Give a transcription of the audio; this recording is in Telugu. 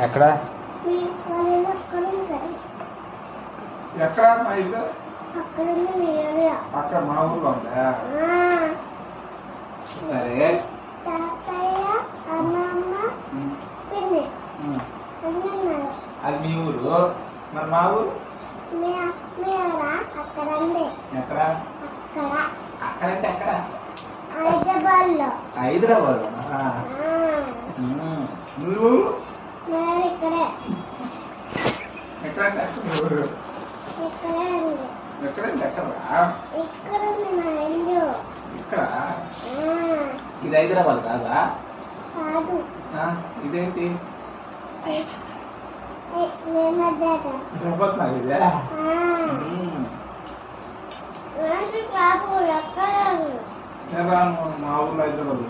ఎక్కడ ఎక్కడ మా ఇల్లు అక్కడ మా ఊర్లో ఉందా? సరే అది మీ ఊరు, మరి మా ఊరు ఎక్కడ? అక్కడంటే ఎక్కడ? హైదరాబాద్. నువ్వు ఎక్కడంటే ఎక్కడ మీ ఊరు? ఎక్కడంటే ఎక్కడరా? ఇక్కడ ఇది హైదరాబాద్ కాదా? ఇదేంటి తిరుపతి నాకు ఇదే. నేను రాను, మా ఊర్లో హైదరాబాద్.